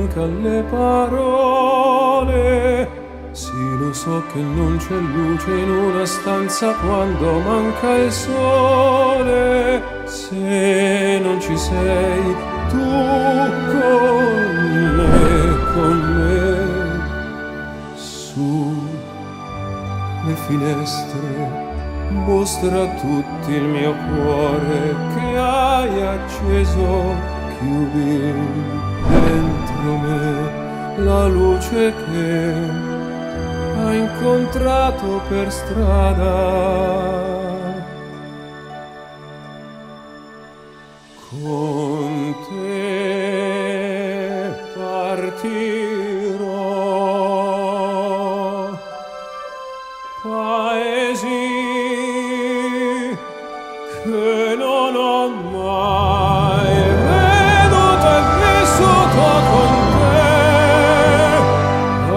manca le parole. Sì, lo so che non c'è luce in una stanza quando manca il sole. Se non ci sei tu con me, su le finestre mostra a tutti il mio cuore che hai acceso, chiudi dentro me la luce che hai incontrato per strada. Con te partirò, paesi che non ho mai veduto e vissuto con te,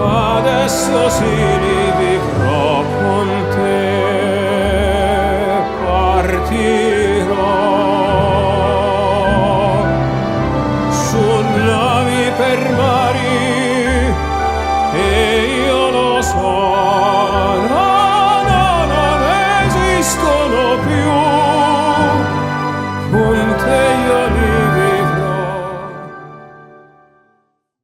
adesso sì li vivrò con te. Partirò su navi per mari e io lo so, non esistono più